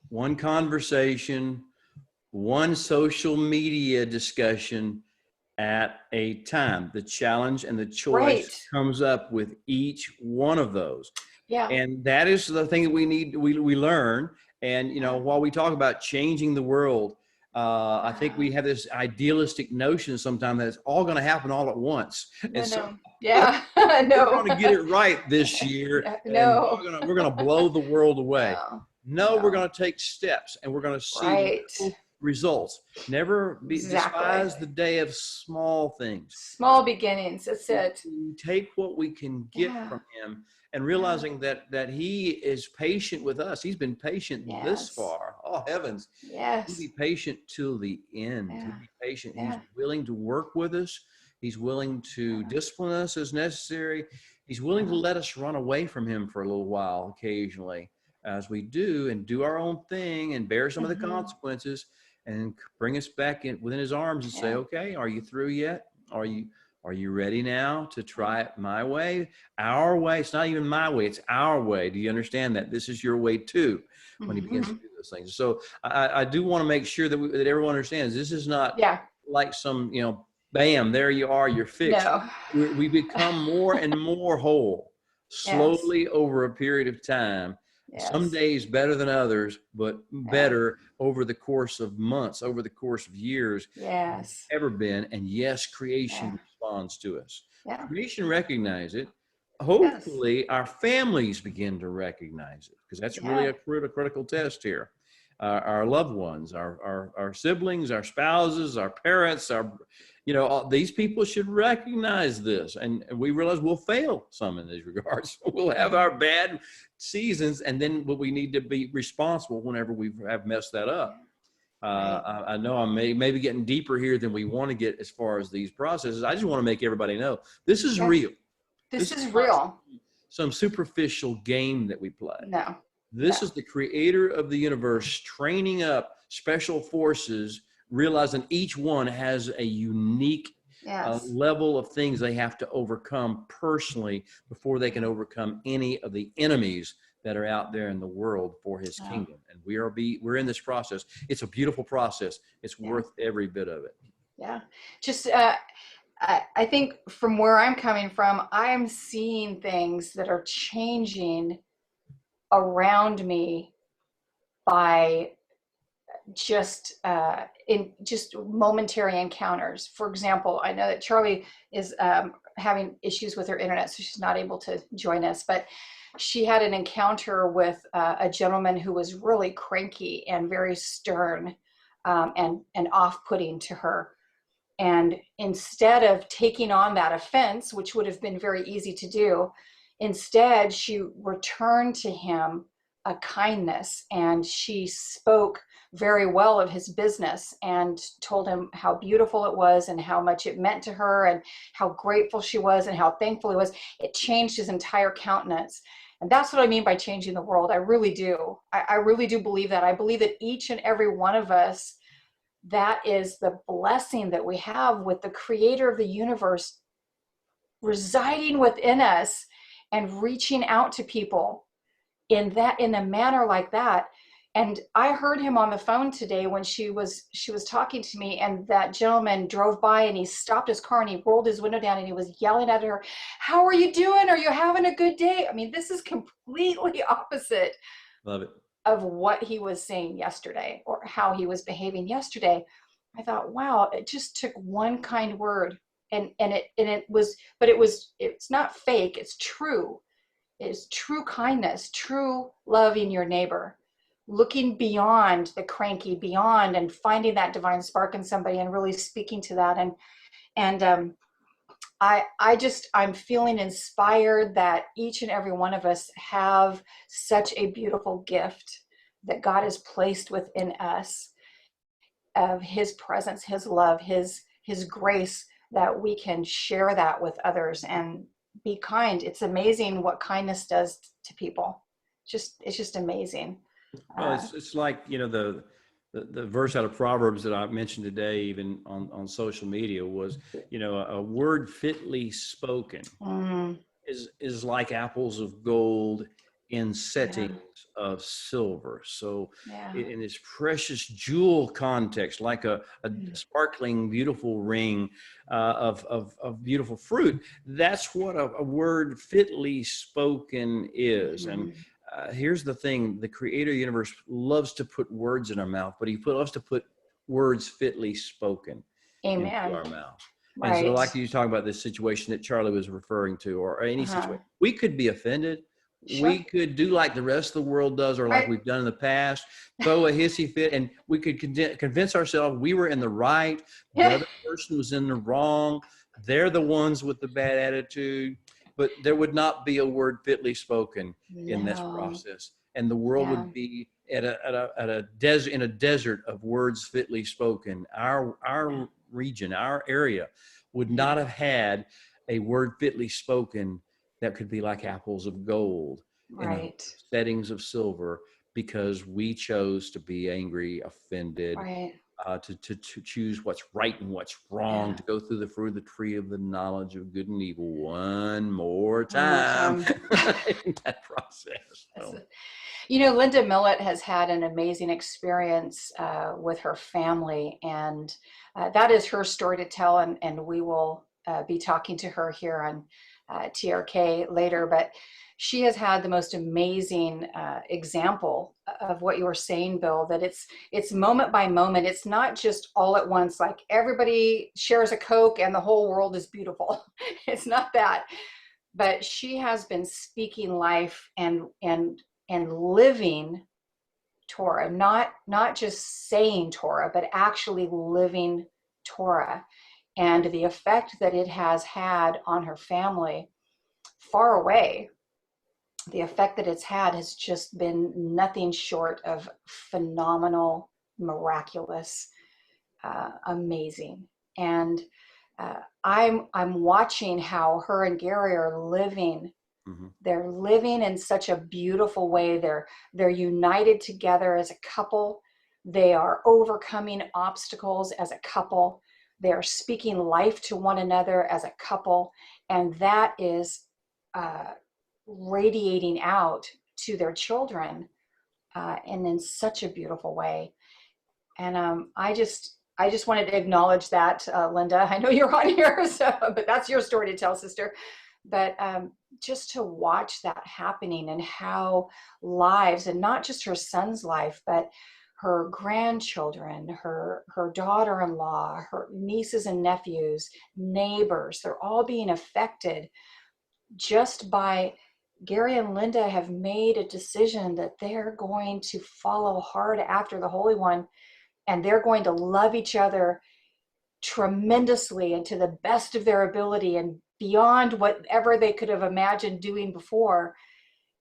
one conversation, one social media discussion at a time. The challenge and the choice comes up with each one of those. Yeah. And that is the thing that we learn. And, while we talk about changing the world, I think we have this idealistic notion sometimes that it's all going to happen all at once. Yeah. We're going to get it right this year. No. And we're going to blow the world away. No, we're going to take steps, and we're going to see results. Never despise the day of small things. Small beginnings. That's it. We take what we can get from him, and realizing that he is patient with us. He's been patient this far. Oh, heavens. Yes. He'll be patient till the end. He'll be patient. He's willing to work with us. He's willing to discipline us as necessary. He's willing to let us run away from him for a little while occasionally. as we do and do our own thing and bear some of the Mhm. consequences, and bring us back in within his arms and say, Yeah. okay, are you through yet? Are you ready now to try it my way, our way? It's not even my way, it's our way. Do you understand that this is your way too, when he begins to Mhm. do those things? So I do want to make sure that, that everyone understands this is not Yeah. like some, bam, there you are, you're fixed. No. We become more and more whole Yes. slowly over a period of time. Some Yes. days better than others, but Yeah. better over the course of months, over the course of years than it's Yes. ever been. And yes, creation Yeah. responds to us. Yeah. Creation recognize it. Yes. Hopefully our families begin to recognize it, because that's really Yeah. a critical test here. Our loved ones, our siblings, our spouses, our parents, these people should recognize this. And we realize we'll fail some in these regards. We'll have Mhm. our bad seasons, and then we need to be responsible whenever we have messed that up. Right. I know I'm maybe getting deeper here than we want to get as far as these processes. I just want to make everybody know this is Yes. real. This This is is not real. some superficial game that we play. No. This No. is the creator of the universe training up special forces, realizing each one has a unique Yes. level of things they have to overcome personally before they can overcome any of the enemies that are out there in the world for his Yeah. kingdom. And we're in this process. It's a beautiful process. It's Yeah. worth every bit of it. Yeah. Just I think from where I'm coming from, I'm seeing things that are changing around me by just in just momentary encounters. For example, I know that Charlie is having issues with her internet, so she's not able to join us. But she had an encounter with a gentleman who was really cranky and very stern, and off-putting to her. And instead of taking on that offense, which would have been very easy to do, instead she returned to him a kindness, and she spoke very well of his business and told him how beautiful it was and how much it meant to her and how grateful she was and how thankful he was. It changed his entire countenance. And that's what I mean by changing the world. I really do. I really do believe that. I believe that each and every one of us, that is the blessing that we have with the creator of the universe residing within us and reaching out to people in a manner like that. And I heard him on the phone today when she was talking to me, and that gentleman drove by and he stopped his car and he rolled his window down and he was yelling at her, "How are you doing? Are you having a good day?" I mean, this is completely opposite Love it. of what he was saying yesterday or how he was behaving yesterday. I thought, wow, it just took one kind word, and it's not fake, it's true. It's true kindness, true loving your neighbor, looking beyond the cranky, beyond, and finding that divine spark in somebody and really speaking to that. And I'm feeling inspired that each and every one of us have such a beautiful gift that God has placed within us, of his presence, his love, his grace, that we can share that with others and be kind. It's amazing what kindness does to people. It's just amazing. Well, it's like, the verse out of Proverbs that I mentioned today, even on social media, was, a word fitly spoken mm, is like apples of gold in yeah, settings of silver. So yeah, in this precious jewel context, like a mm, sparkling, beautiful ring of beautiful fruit, that's what a word fitly spoken is. And mhm. here's the thing: the creator of the universe loves to put words in our mouth, but he loves to put words fitly spoken into Amen. our mouth. And so, Right. like you talk about this situation that Charlie was referring to, or any Uh-huh. situation, we could be offended. Sure. We could do like the rest of the world does, or like Right. we've done in the past, throw a hissy fit, and we could convince ourselves we were in the right, the Yeah. other person was in the wrong. They're the ones with the bad attitude, but there would not be a word fitly spoken in this No. process, and the world Yeah. would be at a desert, in a desert of words fitly spoken. Our region, our area, would not have had a word fitly spoken that could be like apples of gold. in a Right. settings of silver because we chose to be angry, offended, Right. to choose what's right and what's wrong, Yeah. to go through the fruit of the tree of the knowledge of good and evil one more One more time time. in that process. That's So, it. You know, Linda Millett has had an amazing experience with her family, and that is her story to tell. And we will be talking to her here on TRK later. But she has had the most amazing example of what you were saying, Bill. That it's moment by moment. It's not just all at once. Like everybody shares a Coke and the whole world is beautiful. It's not that. But she has been speaking life and living Torah, not just saying Torah, but actually living Torah, and the effect that it has had on her family far away. The effect that it's had has just been nothing short of phenomenal, miraculous, amazing. And I'm watching how her and Gary are living. mm-hmm. They're living in such a beautiful way. They're united together as a couple. They are overcoming obstacles as a couple. They are speaking life to one another as a couple, and that is radiating out to their children, and in such a beautiful way. And I just wanted to acknowledge that, Linda. I know you're on here, so, but that's your story to tell, sister. But just to watch that happening, and how lives, and not just her son's life, but her grandchildren, her daughter-in-law, her nieces and nephews, neighbors, they're all being affected just by Gary and Linda have made a decision that they're going to follow hard after the Holy One, and they're going to love each other tremendously and to the best of their ability and beyond whatever they could have imagined doing before.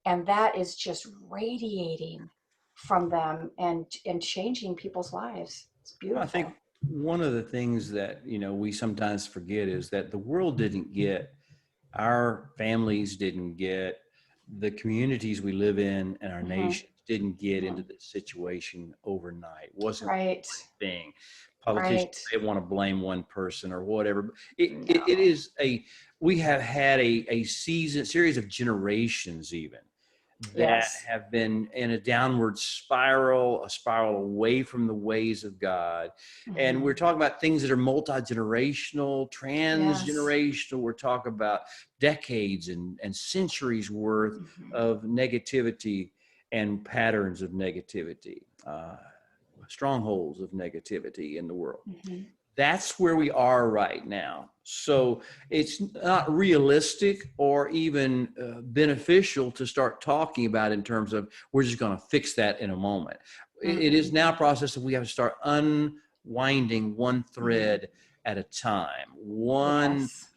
And that is just radiating from them and changing people's lives. It's I beautiful. think one of the things that, we sometimes forget is that the world didn't get, our families didn't get, the communities we live in and our Mm-hmm. nation didn't get Mm-hmm. into this situation overnight. It wasn't Right. one thing. Politicians, Right. they want to blame one person or whatever. It No. is we have had a series of generations even that Yes. have been in a downward spiral, a spiral away from the ways of God. And Mm-hmm. we're talking about things that are multi-generational, Yes. transgenerational. We're talking about decades and centuries worth Mm-hmm. of negativity and patterns of negativity, strongholds of negativity in the world. Mm-hmm. That's where we are right now. So it's not realistic or even beneficial to start talking about in terms of we're just going to fix that in a moment. It is now a process that we have to start unwinding one thread at a time, one Yes.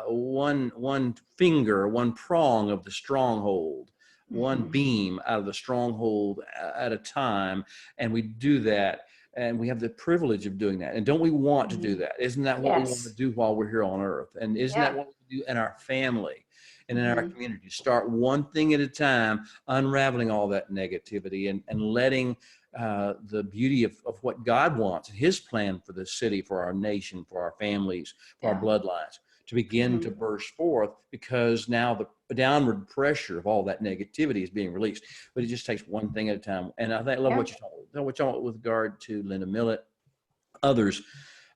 one finger, one prong of the stronghold, one Mm-hmm. beam out of the stronghold at a time, and we do that. And we have the privilege of doing that. And don't we want to do that? Isn't that what we want to Yes. do while we're here on earth? And isn't that Yeah. what we do in our family and in our Mm-hmm. community? Start one thing at a time, unraveling all that negativity and letting the beauty of what God wants, his plan for the city, for our nation, for our families, for our Yeah. bloodlines, to begin to burst forth, because now the downward pressure of all that negativity is being released. But it just takes one thing at a time. And I love what you're talking about with regard to Linda Millett, others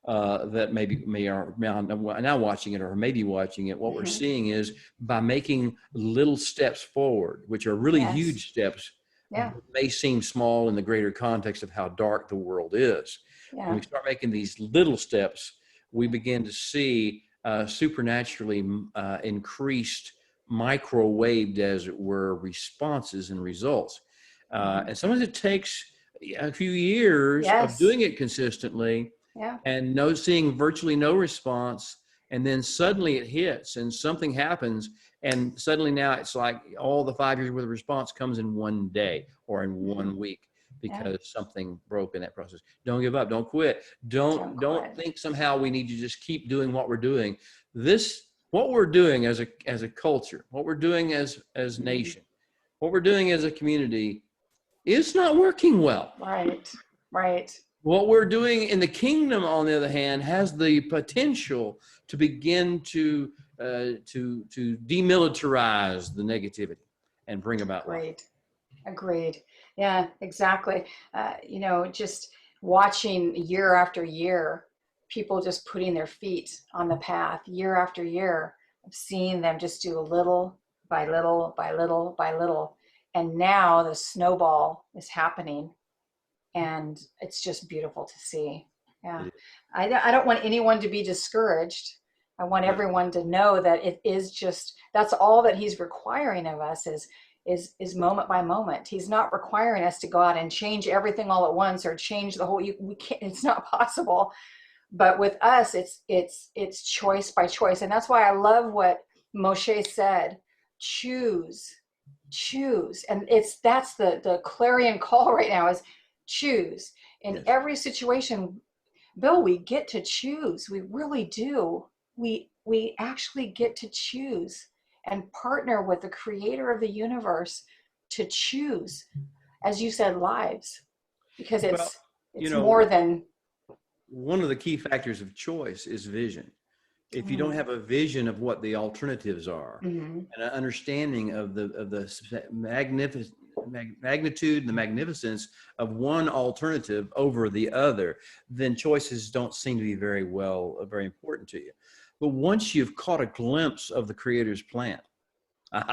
that may are now watching it or maybe watching it. What we're seeing is by making little steps forward, which are really Yes. huge steps, Yeah. may seem small in the greater context of how dark the world is. When Yeah. we start making these little steps, we begin to see supernaturally increased, microwaved, as it were, responses and results. And sometimes it takes a few years of Yes. doing it consistently Yeah. and seeing virtually no response. And then suddenly it hits and something happens. And suddenly now it's like all the 5 years worth of response comes in one day or in 1 week Yeah. because something broke in that process. Don't give up. Don't quit. Don't Don't quit. think somehow we need to just keep doing what we're doing. What we're doing as a culture, what we're doing as nation, what we're doing as a community is not working well. Right. Right. What we're doing in the kingdom, on the other hand, has the potential to begin to demilitarize the negativity and bring about life. Agreed. Agreed. Yeah, exactly. You know, just watching year after year, people just putting their feet on the path year after year, of seeing them just do little by little by little by little. And now the snowball is happening, and it's just beautiful to see. Yeah. I don't want anyone to be discouraged. I want everyone to know that it is just, that's all that he's requiring of us is moment by moment. He's not requiring us to go out and change everything all at once, or change the whole, we can't, it's not possible. But with us, it's choice by choice. And that's why I love what Moshe said, choose. And that's the clarion call right now, is choose. In every situation, Bill, we get to choose. We really do. We actually get to choose and partner with the creator of the universe to choose, as you said, lives, because it's more than. One of the key factors of choice is vision. If you don't have a vision of what the alternatives are, and an understanding of the magnitude and the magnificence of one alternative over the other, then choices don't seem to be very important to you. But once you've caught a glimpse of the Creator's plan, once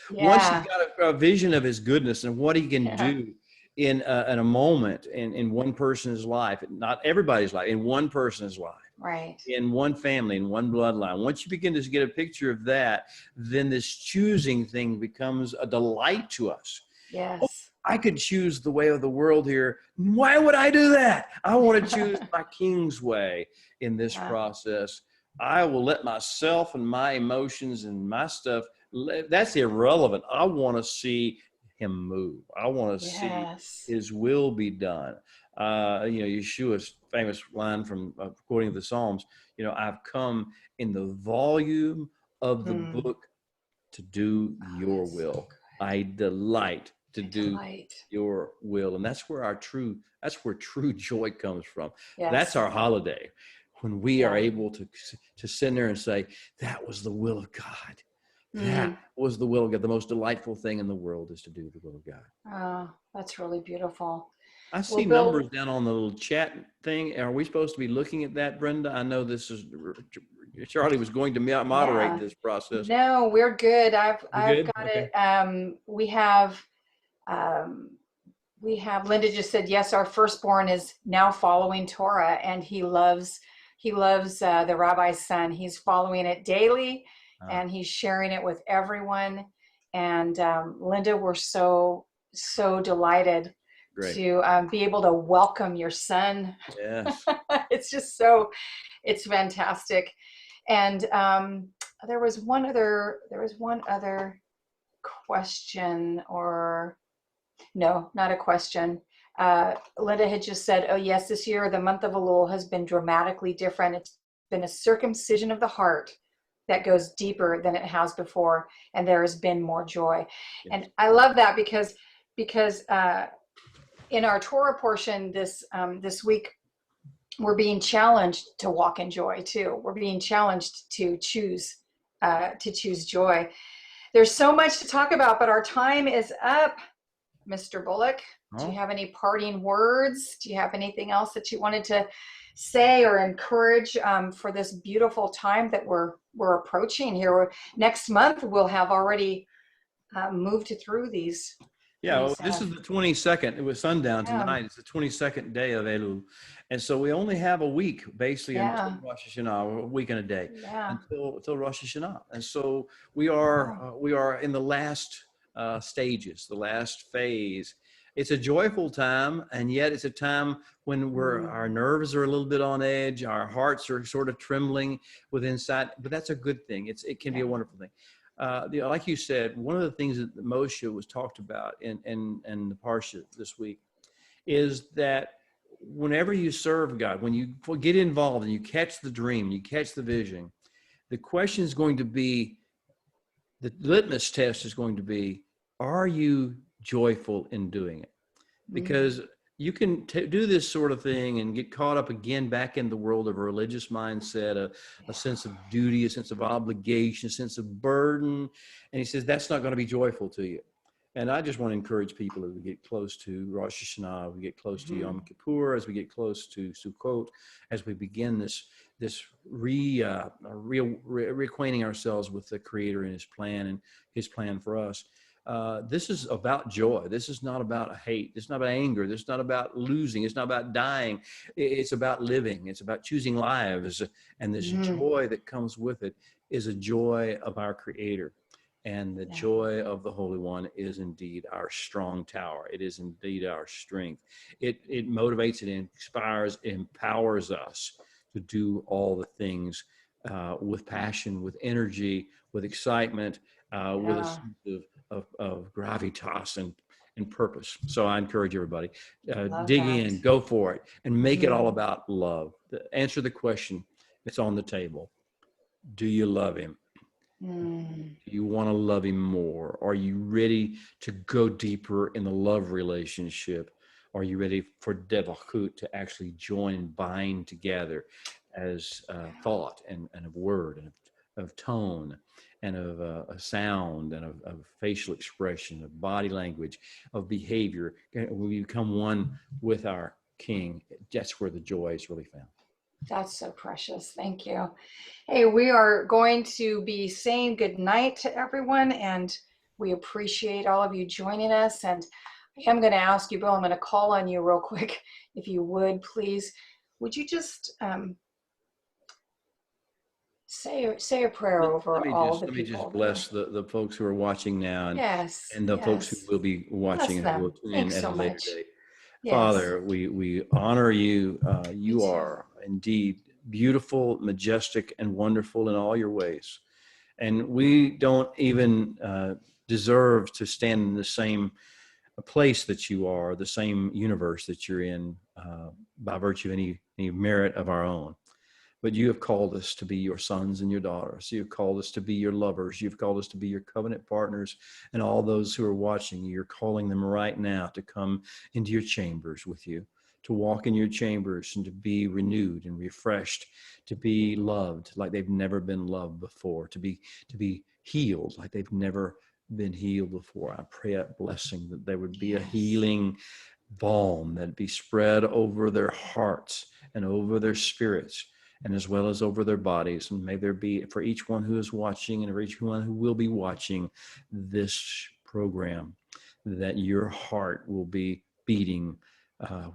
you've got a vision of His goodness and what He can do in a moment, in one person's life, not everybody's life, in one person's life, right, in one family, in one bloodline. Once you begin to get a picture of that, then this choosing thing becomes a delight to us. Yes. Oh, I could choose the way of the world here. Why would I do that? I want to choose my King's way in this process. I will let myself and my emotions and my stuff, that's irrelevant. I want to see Him move. I want to see His will be done. Yeshua's famous line from quoting the Psalms, I've come in the volume of the book to do your will. I delight to do your will. And that's where true joy comes from. Yes. That's our holiday, when we are able to sit there and say, that was the will of God. That was the will of God. The most delightful thing in the world is to do the will of God. Oh, that's really beautiful. I see numbers down on the little chat thing. Are we supposed to be looking at that, Brenda? I know this is, Charlie was going to moderate this process. No, we're good. I've got it. We have Linda just said, yes, our firstborn is now following Torah, and he loves the rabbi's son. He's following it daily, and he's sharing it with everyone. And Linda, we're so delighted to be able to welcome your son. Yes. It's fantastic. And there was one other question, or no, not a question. Linda had just said, oh yes, this year the month of Elul has been dramatically different. It's been a circumcision of the heart that goes deeper than it has before, and there has been more joy. Yes. And I love that because in our Torah portion this week, we're being challenged to walk in joy too. We're being challenged to choose joy. There's so much to talk about, but our time is up. Mr. Bolluck, do you have any parting words? Do you have anything else that you wanted to say or encourage for this beautiful time that we're approaching here? Next month, we'll have already moved through these. Yeah, this is the 22nd. It was sundown tonight. It's the 22nd day of Elul. And so we only have a week, basically, until Rosh Hashanah, a week and a day, until Rosh Hashanah. And so we are in the last stages, the last phase. It's a joyful time, and yet it's a time when our nerves are a little bit on edge, our hearts are sort of trembling with inside, but that's a good thing. It can be a wonderful thing. Like you said, one of the things that Moshe was talked about in the Parsha this week is that whenever you serve God, when you get involved and you catch the dream, you catch the vision, the question is going to be, the litmus test is going to be, Are you joyful in doing it? Because you can do this sort of thing and get caught up again back in the world of a religious mindset, a sense of duty, a sense of obligation, a sense of burden. And he says, that's not going to be joyful to you. And I just want to encourage people as we get close to Rosh Hashanah, we get close to Yom Kippur, as we get close to Sukkot, as we begin this reacquainting ourselves with the Creator and His plan and His plan for us. This is about joy. This is not about hate. This is not about anger. This is not about losing. It's not about dying. It's about living. It's about choosing lives. And this joy that comes with it is a joy of our Creator. And the joy of the Holy One is indeed our strong tower. It is indeed our strength. It motivates, it inspires, it empowers us to do all the things with passion, with energy, with excitement, with a sense of gravitas and purpose. So I encourage everybody, dig in, go for it, and make it all about love. Answer the question that's on the table. Do you love Him? Do you want to love Him more? Are you ready to go deeper in the love relationship? Are you ready for devachut, to actually join and bind together as thought and of word and of tone and of a sound and of facial expression, of body language, of behavior? When we become one with our King, that's where the joy is really found. That's so precious. Thank you. Hey, we are going to be saying good night to everyone, and we appreciate all of you joining us. And I am going to ask you, Bill, I'm going to call on you real quick. If you would, please, would you just say a prayer over all the people? Let me just bless the folks who are watching now and the folks who will be watching and who will tune in at a later date. Father, we honor you. You are indeed beautiful, majestic, and wonderful in all your ways. And we don't even deserve to stand in the same place that you are, the same universe that you're in, by virtue of any merit of our own. But you have called us to be your sons and your daughters. You've called us to be your lovers. You've called us to be your covenant partners. And all those who are watching, you're calling them right now to come into your chambers with you, to walk in your chambers and to be renewed and refreshed, to be loved like they've never been loved before, to be healed like they've never been healed before. I pray a blessing that there would be a healing balm that be spread over their hearts and over their spirits, and as well as over their bodies. And may there be, for each one who is watching and for each one who will be watching this program, that your heart will be beating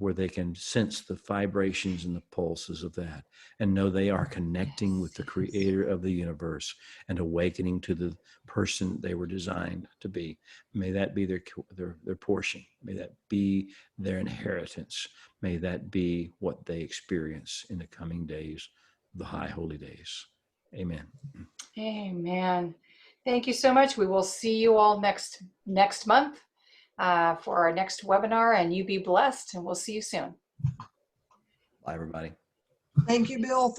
where they can sense the vibrations and the pulses of that and know they are connecting with the Creator of the universe and awakening to the person they were designed to be. May that be their portion. May that be their inheritance. May that be what they experience in the coming days, the high holy days. Amen. Amen. Thank you so much. We will see you all next month for our next webinar, and you be blessed, and we'll see you soon. Bye, everybody. Thank you, Bill.